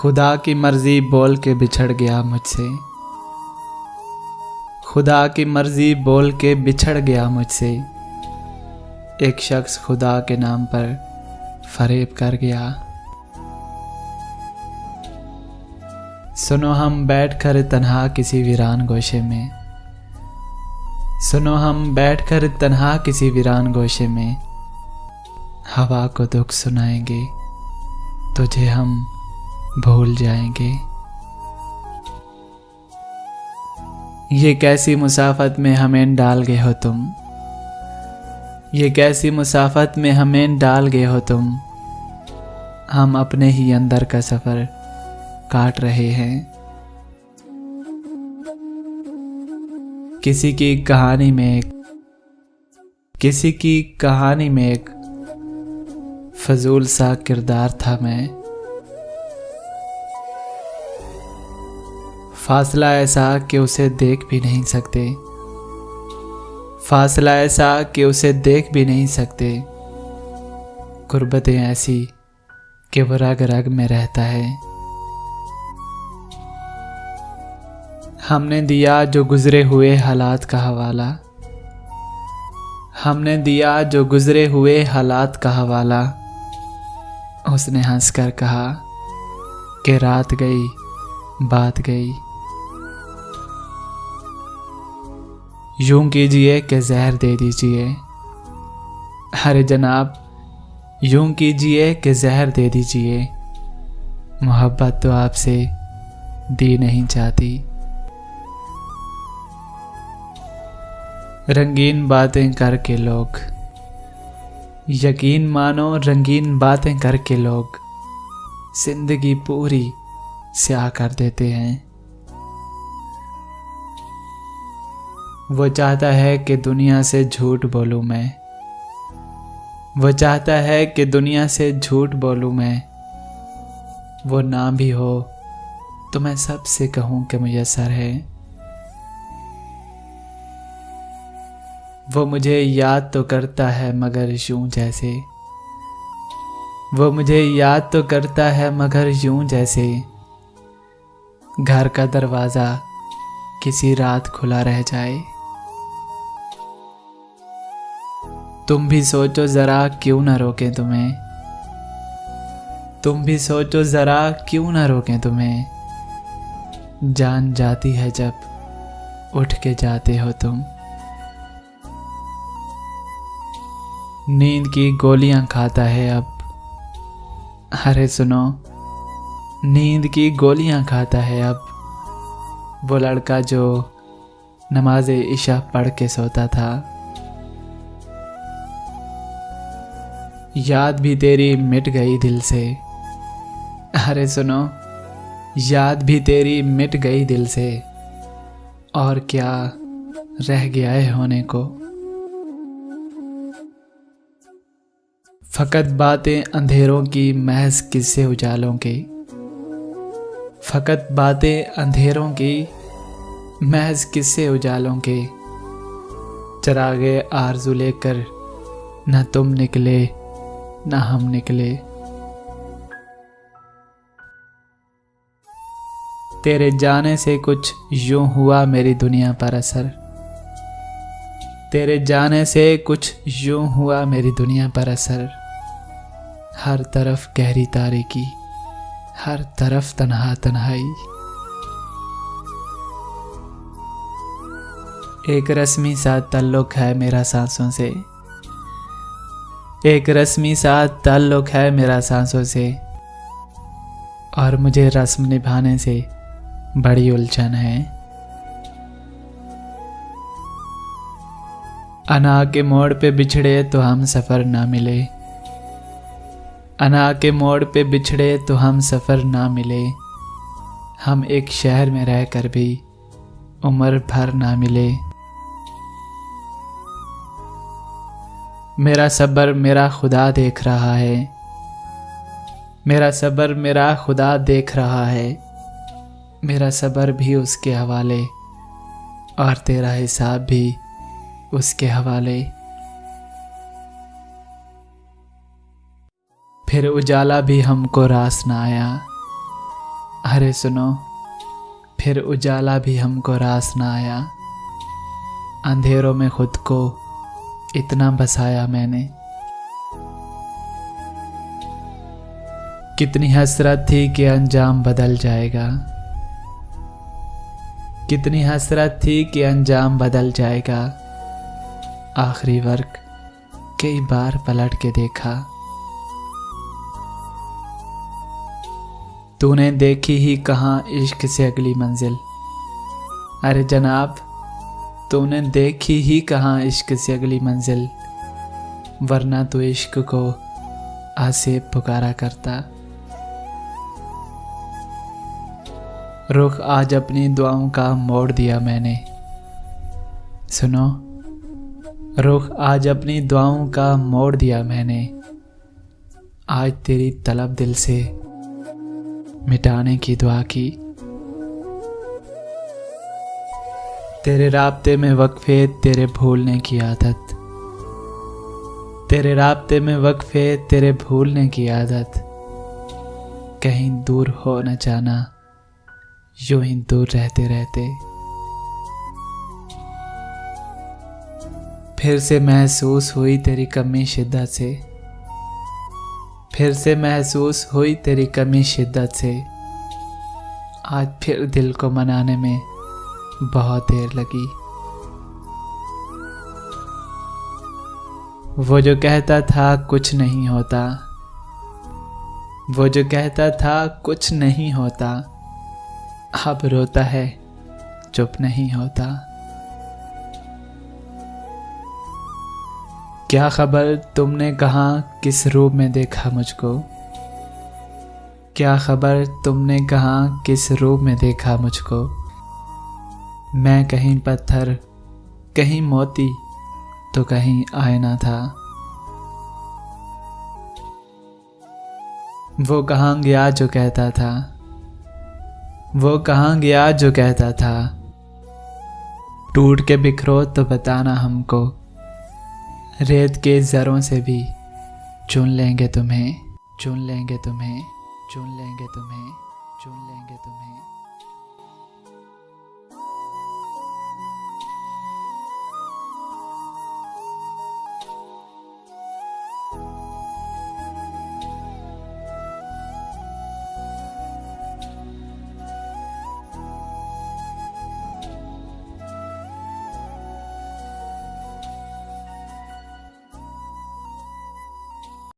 खुदा की मर्जी बोल के बिछड़ गया मुझसे। खुदा की मर्जी बोल के बिछड़ गया मुझसे। एक शख्स खुदा के नाम पर फरेब कर गया। सुनो हम बैठकर तन्हा किसी वीरान गोशे में। सुनो हम बैठकर तन्हा किसी वीरान गोशे में। हवा को दुख सुनाएंगे, तुझे हम भूल जाएंगे। ये कैसी मुसाफत में हमें डाल गए हो तुम। ये कैसी मुसाफत में हमें डाल गए हो तुम। हम अपने ही अंदर का सफर काट रहे हैं। किसी की कहानी में एक फजूल सा किरदार था मैं। फासला ऐसा कि उसे देख भी नहीं सकते। फासला ऐसा कि उसे देख भी नहीं सकते। गुर्बतें ऐसी कि वो रग रग में रहता है। हमने दिया जो गुजरे हुए हालात का हवाला। हमने दिया जो गुजरे हुए हालात का हवाला। उसने हंसकर कहा कि रात गई बात गई। यूं कीजिए कि जहर दे दीजिए। अरे जनाब, यूं कीजिए कि जहर दे दीजिए। मोहब्बत तो आपसे दी नहीं चाहती। रंगीन बातें करके लोग, यकीन मानो रंगीन बातें करके लोग जिंदगी पूरी स्याह कर देते हैं। वो चाहता है कि दुनिया से झूठ बोलूं मैं। वो चाहता है कि दुनिया से झूठ बोलूं मैं। वो ना भी हो तो मैं सबसे कहूं कि मुयस्सर है। वो मुझे याद तो करता है मगर यूं जैसे। वो मुझे याद तो करता है मगर यूं जैसे घर का दरवाज़ा किसी रात खुला रह जाए। तुम भी सोचो ज़रा क्यों ना रोकें तुम्हें। तुम भी सोचो ज़रा क्यों ना रोकें तुम्हें। जान जाती है जब उठ के जाते हो तुम। नींद की गोलियां खाता है अब। अरे सुनो, नींद की गोलियां खाता है अब वो लड़का जो नमाज इशा पढ़ के सोता था। याद भी तेरी मिट गई दिल से। अरे सुनो, याद भी तेरी मिट गई दिल से। और क्या रह गया है होने को। फकत बातें अंधेरों की महज किस्से उजालों के। फकत बातें अंधेरों की महज किस्से उजालों के। चरागे आरज़ू लेकर न तुम निकले न हम निकले। तेरे जाने से कुछ यूं हुआ मेरी दुनिया पर असर। तेरे जाने से कुछ यूं हुआ मेरी दुनिया पर असर। हर तरफ गहरी तारीकी, हर तरफ तन्हा तन्हाई। एक रस्मी सा ताल्लुक है मेरा सांसों से। एक रस्मी सा ताल्लुक है मेरा सांसों से। और मुझे रस्म निभाने से बड़ी उलझन है। अना के मोड़ पे बिछड़े तो हम सफ़र ना मिले। अना के मोड़ पे बिछड़े तो हम सफ़र ना मिले। हम एक शहर में रहकर भी उम्र भर ना मिले। मेरा सब्र मेरा खुदा देख रहा है। मेरा सब्र मेरा खुदा देख रहा है। मेरा सब्र भी उसके हवाले और तेरा हिसाब भी उसके हवाले। फिर उजाला भी हमको रास ना आया। अरे सुनो, फिर उजाला भी हमको रास ना आया। अंधेरों में खुद को इतना बसाया मैंने। कितनी हसरत थी कि अंजाम बदल जाएगा। कितनी हसरत थी कि अंजाम बदल जाएगा। आखिरी वर्क कई बार पलट के देखा। तूने देखी ही कहाँ इश्क से अगली मंजिल। अरे जनाब, तूने देखी ही कहाँ इश्क से अगली मंजिल, वरना तो इश्क को आसेब पुकारा करता। रुख आज अपनी दुआओं का मोड़ दिया मैंने। सुनो, रुख आज अपनी दुआओं का मोड़ दिया मैंने। आज तेरी तलब दिल से मिटाने की दुआ की। तेरे राब्ते में वक्फे तेरे भूलने की आदत। तेरे राब्ते में वक्फे तेरे भूलने की आदत। कहीं दूर हो न जाना यूं ही दूर रहते रहते। फिर से महसूस हुई तेरी कमी शिद्दत से। फिर से महसूस हुई तेरी कमी शिद्दत से। आज फिर दिल को मनाने में बहुत देर लगी। वो जो कहता था कुछ नहीं होता, वो जो कहता था कुछ नहीं होता, अब रोता है चुप नहीं होता। क्या खबर तुमने कहाँ किस रूप में देखा मुझको। क्या खबर तुमने कहाँ किस रूप में देखा मुझको। मैं कहीं पत्थर कहीं मोती तो कहीं आईना था। वो कहाँ गया जो कहता था, वो कहाँ गया जो कहता था। टूट के बिखरो तो बताना हमको, रेत के ज़रों से भी चुन लेंगे तुम्हें, चुन लेंगे तुम्हें, चुन लेंगे तुम्हें, चुन लेंगे तुम्हें।